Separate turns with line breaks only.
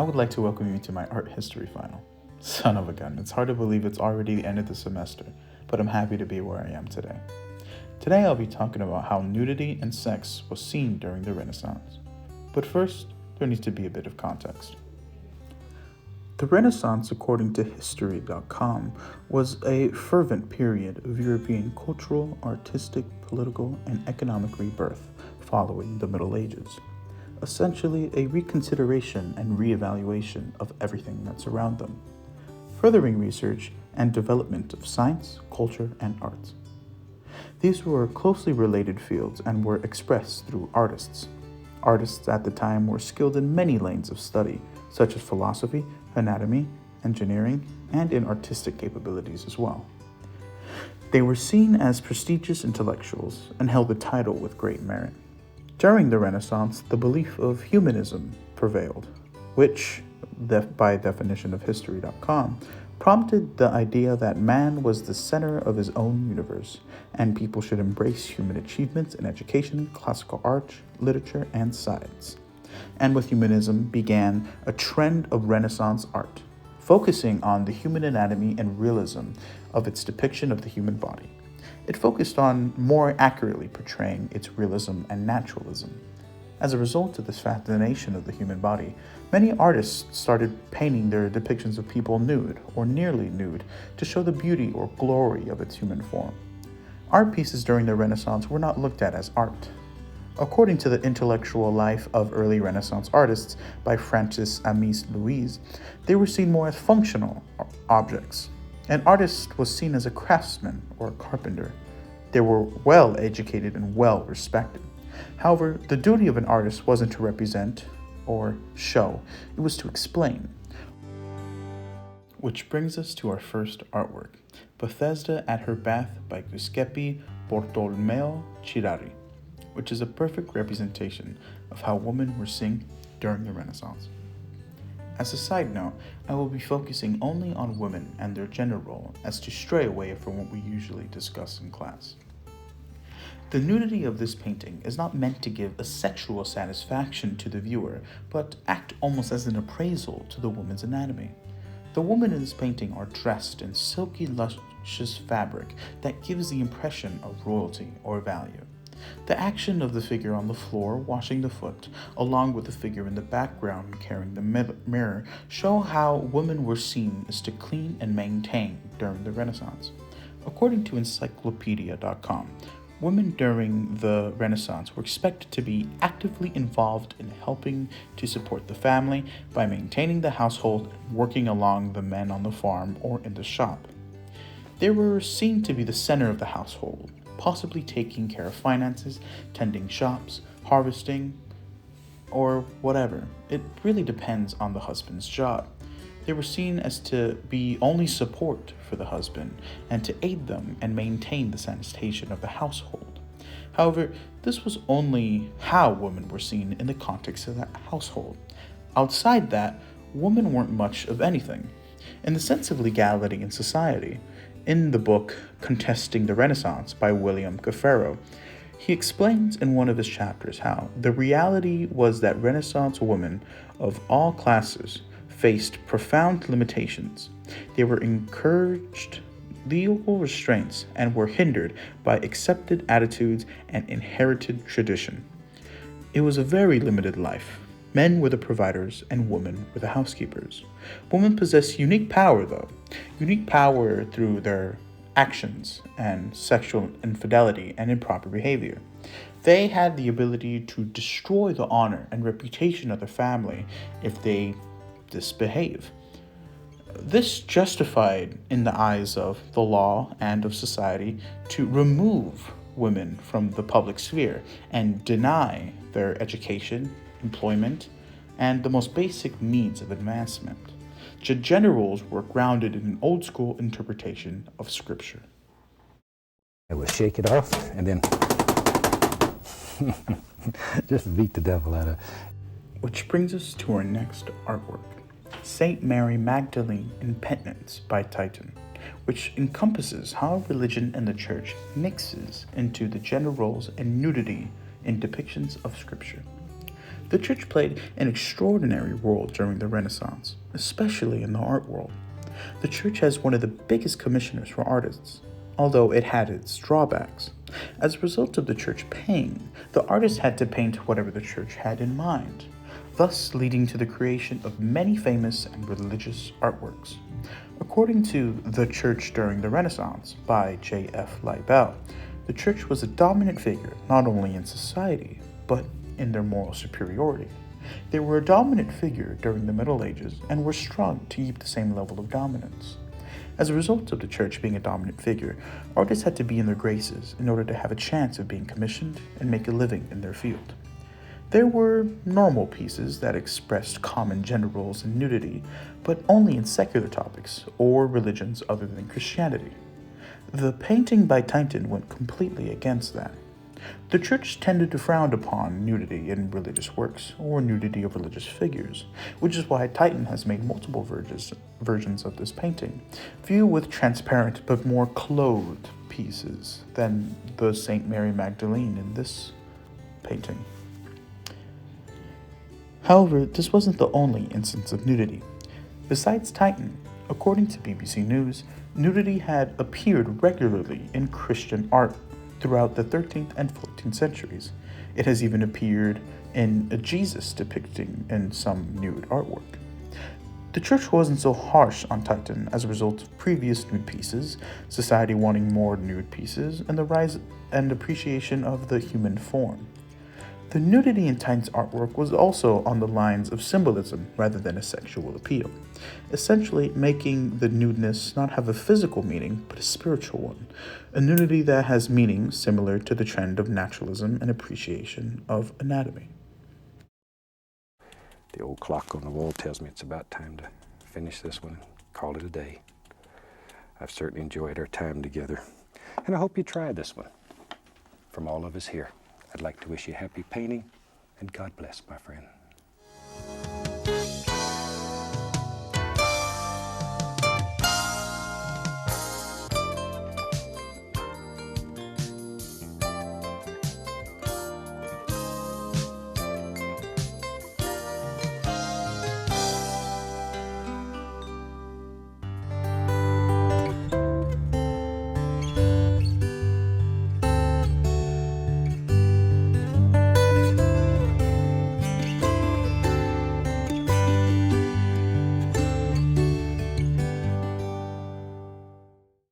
I would like to welcome you to my art history final. Son of a gun, it's hard to believe it's already the end of the semester, but I'm happy to be where I am today. Today I'll be talking about how nudity and sex was seen during the Renaissance. But first, there needs to be a bit of context. The Renaissance, according to History.com, was a fervent period of European cultural, artistic, political, and economic rebirth following the Middle Ages. Essentially, a reconsideration and reevaluation of everything that's around them, furthering research and development of science, culture, and arts. These were closely related fields and were expressed through artists. Artists at the time were skilled in many lanes of study, such as philosophy, anatomy, engineering, and in artistic capabilities as well. They were seen as prestigious intellectuals and held the title with great merit. During the Renaissance, the belief of humanism prevailed, which, by definition of History.com, prompted the idea that man was the center of his own universe, and people should embrace human achievements in education, classical art, literature, and science. And with humanism began a trend of Renaissance art, focusing on the human anatomy and realism of its depiction of the human body. It focused on more accurately portraying its realism and naturalism. As a result of this fascination of the human body, many artists started painting their depictions of people nude or nearly nude to show the beauty or glory of its human form. Art pieces during the Renaissance were not looked at as art. According to the Intellectual Life of Early Renaissance Artists by Francis Ames-Lewis, they were seen more as functional objects. An artist was seen as a craftsman or a carpenter. They were well educated and well respected. However, the duty of an artist wasn't to represent or show, it was to explain. Which brings us to our first artwork, Bethesda at Her Bath by Giuseppe Bartolomeo Cirari, which is a perfect representation of how women were seen during the Renaissance. As a side note, I will be focusing only on women and their gender role as to stray away from what we usually discuss in class. The nudity of this painting is not meant to give a sexual satisfaction to the viewer, but act almost as an appraisal to the woman's anatomy. The women in this painting are dressed in silky, luscious fabric that gives the impression of royalty or value. The action of the figure on the floor washing the foot, along with the figure in the background carrying the mirror, show how women were seen as to clean and maintain during the Renaissance. According to Encyclopedia.com, women during the Renaissance were expected to be actively involved in helping to support the family by maintaining the household and working along the men on the farm or in the shop. They were seen to be the center of the household, possibly taking care of finances, tending shops, harvesting, or whatever. It really depends on the husband's job. They were seen as to be only support for the husband and to aid them and maintain the sanitation of the household. However, this was only how women were seen in the context of that household. Outside that, women weren't much of anything. In the sense of legality in society, in the book Contesting the Renaissance by William Caferro, he explains in one of his chapters how the reality was that Renaissance women of all classes faced profound limitations. They were encouraged legal restraints and were hindered by accepted attitudes and inherited tradition. It was a very limited life. Men were the providers and women were the housekeepers. Women possess unique power, though. Unique power through their actions and sexual infidelity and improper behavior. They had the ability to destroy the honor and reputation of their family if they misbehave. This justified, in the eyes of the law and of society, to remove women from the public sphere and deny their education, employment, and the most basic means of advancement. Gender roles were grounded in an old school interpretation of scripture.
I would shake it off and then just beat the devil out of it.
Which brings us to our next artwork, Saint Mary Magdalene in Penitence by Titan, which encompasses how religion and the church mixes into the gender roles and nudity in depictions of scripture. The church played an extraordinary role during the Renaissance, especially in the art world. The church has one of the biggest commissioners for artists, although it had its drawbacks. As a result of the church paying, the artist had to paint whatever the church had in mind, thus leading to the creation of many famous and religious artworks. According to The Church During the Renaissance by J.F. Leibel, the church was a dominant figure not only in society, but in their moral superiority. They were a dominant figure during the Middle Ages and were strong to keep the same level of dominance. As a result of the church being a dominant figure, artists had to be in their graces in order to have a chance of being commissioned and make a living in their field. There were normal pieces that expressed common gender roles and nudity, but only in secular topics or religions other than Christianity. The painting by Titian went completely against that. The church tended to frown upon nudity in religious works or nudity of religious figures, which is why Titian has made multiple versions of this painting, few with transparent but more clothed pieces than the Saint Mary Magdalene in this painting. However, this wasn't the only instance of nudity. Besides Titian, according to BBC News, nudity had appeared regularly in Christian art throughout the 13th and 14th centuries. It has even appeared in a Jesus depicting in some nude artwork. The church wasn't so harsh on Titian as a result of previous nude pieces, society wanting more nude pieces, and the rise and appreciation of the human form. The nudity in Titian's artwork was also on the lines of symbolism rather than a sexual appeal, essentially making the nudeness not have a physical meaning but a spiritual one, a nudity that has meaning similar to the trend of naturalism and appreciation of anatomy.
The old clock on the wall tells me it's about time to finish this one and call it a day. I've certainly enjoyed our time together, and I hope you try this one. From all of us here, I'd like to wish you happy painting, and God bless, my friend.